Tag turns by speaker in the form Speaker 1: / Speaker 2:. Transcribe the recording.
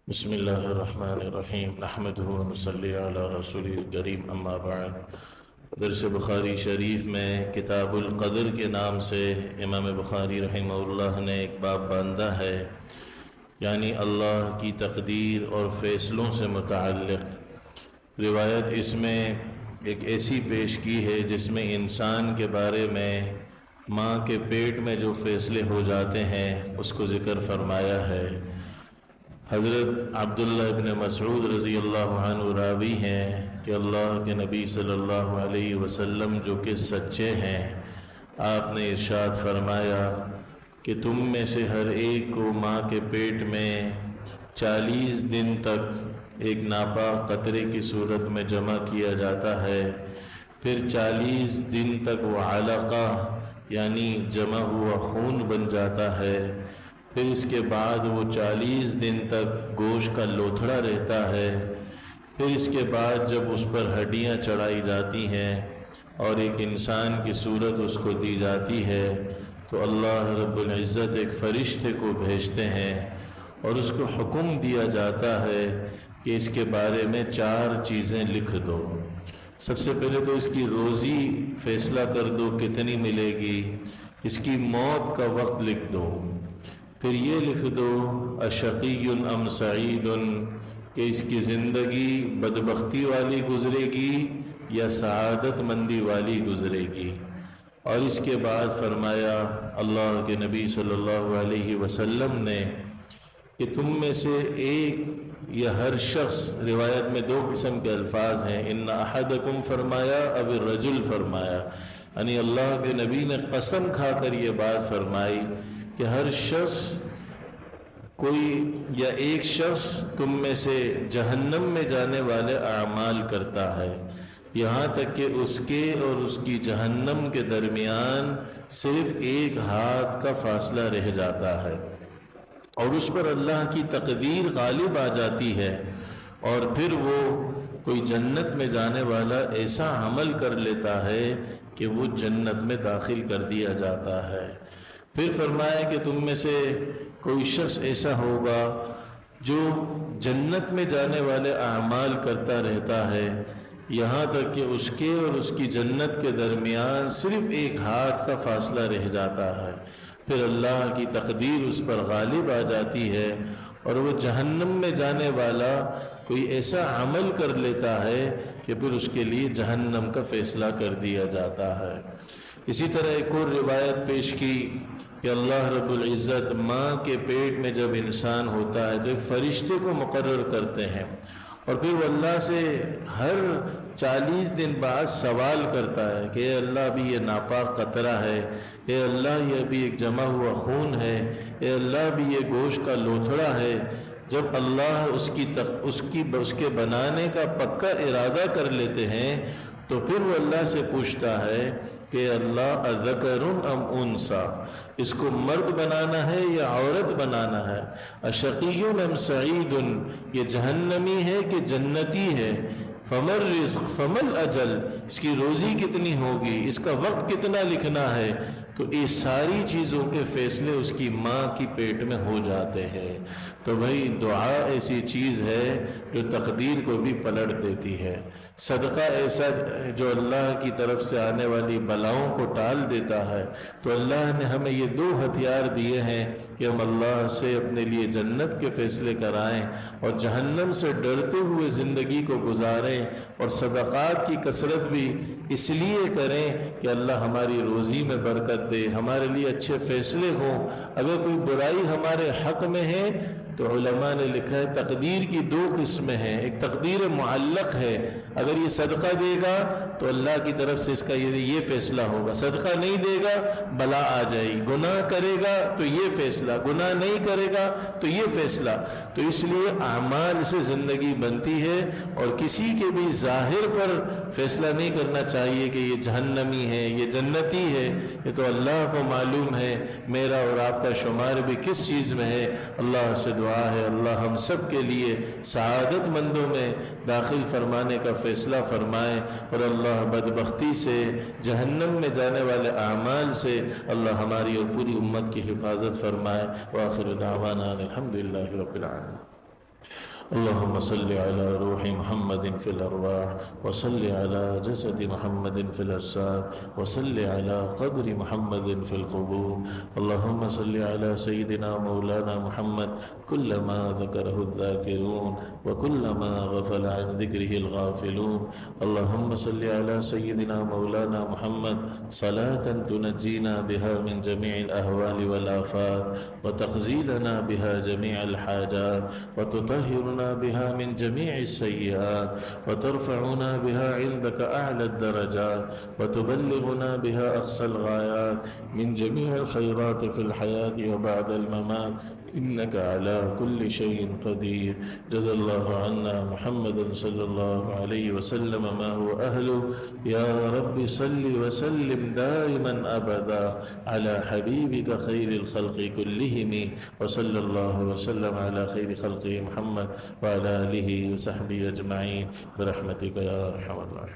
Speaker 1: بسم اللہ الرحمن الرحیم نحمدہ ونصلی علی رسولہ الکریم اما بعد۔ درس بخاری شریف میں کتاب القدر کے نام سے امام بخاری رحمہ اللہ نے ایک باب باندھا ہے، یعنی اللہ کی تقدیر اور فیصلوں سے متعلق روایت اس میں ایک ایسی پیش کی ہے جس میں انسان کے بارے میں ماں کے پیٹ میں جو فیصلے ہو جاتے ہیں اس کو ذکر فرمایا ہے۔ حضرت عبداللہ ابن مسعود رضی اللہ عنہ راوی ہیں کہ اللہ کے نبی صلی اللہ علیہ وسلم جو کہ سچے ہیں، آپ نے ارشاد فرمایا کہ تم میں سے ہر ایک کو ماں کے پیٹ میں 40 دن تک ایک ناپاک قطرے کی صورت میں جمع کیا جاتا ہے، پھر 40 دن تک وہ علقہ یعنی جمع ہوا خون بن جاتا ہے، پھر اس کے بعد وہ 40 دن تک گوشت کا لوتھڑا رہتا ہے، پھر اس کے بعد جب اس پر ہڈیاں چڑھائی جاتی ہیں اور ایک انسان کی صورت اس کو دی جاتی ہے تو اللہ رب العزت ایک فرشتے کو بھیجتے ہیں اور اس کو حکم دیا جاتا ہے کہ اس کے بارے میں 4 چیزیں لکھ دو۔ سب سے پہلے تو اس کی روزی فیصلہ کر دو کتنی ملے گی، اس کی موت کا وقت لکھ دو، پھر یہ لکھ دو اشقی ام سعید، کہ اس کی زندگی بدبختی والی گزرے گی یا سعادت مندی والی گزرے گی۔ اور اس کے بعد فرمایا اللہ کے نبی صلی اللہ علیہ وسلم نے کہ تم میں سے ایک یا ہر شخص، روایت میں 2 قسم کے الفاظ ہیں، ان احدکم فرمایا اب الرجل فرمایا، یعنی اللہ کے نبی نے قسم کھا کر یہ بات فرمائی کہ ہر شخص کوئی یا ایک شخص تم میں سے جہنم میں جانے والے اعمال کرتا ہے، یہاں تک کہ اس کے اور اس کی جہنم کے درمیان صرف ایک ہاتھ کا فاصلہ رہ جاتا ہے، اور اس پر اللہ کی تقدیر غالب آ جاتی ہے، اور پھر وہ کوئی جنت میں جانے والا ایسا عمل کر لیتا ہے کہ وہ جنت میں داخل کر دیا جاتا ہے۔ پھر فرمایا کہ تم میں سے کوئی شخص ایسا ہوگا جو جنت میں جانے والے اعمال کرتا رہتا ہے، یہاں تک کہ اس کے اور اس کی جنت کے درمیان صرف ایک ہاتھ کا فاصلہ رہ جاتا ہے، پھر اللہ کی تقدیر اس پر غالب آ جاتی ہے اور وہ جہنم میں جانے والا کوئی ایسا عمل کر لیتا ہے کہ پھر اس کے لیے جہنم کا فیصلہ کر دیا جاتا ہے۔ اسی طرح ایک اور روایت پیش کی کہ اللہ رب العزت ماں کے پیٹ میں جب انسان ہوتا ہے تو ایک فرشتے کو مقرر کرتے ہیں، اور پھر وہ اللہ سے ہر 40 دن بعد سوال کرتا ہے کہ اے اللہ ابھی یہ ناپاک قطرہ ہے، اے اللہ یہ ابھی ایک جمع ہوا خون ہے، اے اللہ ابھی یہ گوشت کا لوتھڑا ہے۔ جب اللہ اس کے بنانے کا پکا ارادہ کر لیتے ہیں تو پھر وہ اللہ سے پوچھتا ہے کہ اللہ اذکر ام انثی، اس کو مرد بنانا ہے یا عورت بنانا ہے، اشقی ام سعید، یہ جہنمی ہے کہ جنتی ہے، فمر رزق فمل اجل، اس کی روزی کتنی ہوگی، اس کا وقت کتنا لکھنا ہے۔ تو یہ ساری چیزوں کے فیصلے اس کی ماں کی پیٹ میں ہو جاتے ہیں۔ تو بھائی دعا ایسی چیز ہے جو تقدیر کو بھی پلٹ دیتی ہے، صدقہ ایسا جو اللہ کی طرف سے آنے والی بلاؤں کو ٹال دیتا ہے۔ تو اللہ نے ہمیں یہ 2 ہتھیار دیے ہیں کہ ہم اللہ سے اپنے لیے جنت کے فیصلے کرائیں اور جہنم سے ڈرتے ہوئے زندگی کو گزاریں، اور صدقات کی کثرت بھی اس لیے کریں کہ اللہ ہماری روزی میں برکت دے، ہمارے لیے اچھے فیصلے ہوں۔ اگر کوئی برائی ہمارے حق میں ہے تو علماء نے لکھا ہے تقدیر کی 2 قسمیں ہیں، ایک تقدیر معلق ہے، اگر یہ صدقہ دے گا تو اللہ کی طرف سے اس کا یہ فیصلہ ہوگا، صدقہ نہیں دے گا بلا آ جائے گی، گناہ کرے گا تو یہ فیصلہ، گناہ نہیں کرے گا تو یہ فیصلہ۔ تو اس لیے اعمال سے زندگی بنتی ہے، اور کسی کے بھی ظاہر پر فیصلہ نہیں کرنا چاہیے کہ یہ جہنمی ہے یہ جنتی ہے، یہ تو اللہ کو معلوم ہے میرا اور آپ کا شمار بھی کس چیز میں ہے۔ اللہ سے دعا ہے اللہ ہم سب کے لیے سعادت مندوں میں داخل فرمانے کا فیصلہ فرمائے، اور اللہ بدبختی سے جہنم میں جانے والے اعمال سے اللہ ہماری اور پوری امت کی حفاظت فرمائے۔ وآخر دعوانا الحمدللہ رب العالمین۔ اللهم صل على روح محمد في الأرواح، وصل على جسد محمد في الأجساد، وصل على قبر محمد في القبور. اللهم صل على سيدنا مولانا محمد كلما ذكره الذاكرون وكلما غفل عن ذكره الغافلون. اللهم صل على سيدنا مولانا محمد صلاة تنجينا بها من جميع الأهوال والآفات، وتقضي لنا بها جميع الحاجات، وتطهرنا بها من جميع السيئات، وترفعنا بها عندك أعلى الدرجات، وتبلغنا بها أقصى الغايات من جميع الخيرات في الحياة وبعد الممات، إنك على كل شيء قدير. جزا الله عنا محمد صلى الله عليه وسلم ما هو أهله. يا رب صل وسلم دائما أبدا على حبيبك خير الخلق كلهم، وصلى الله وسلم على خير خلقه محمد وعلى آله وصحبه أجمعين برحمتك يا أرحم الراحمين.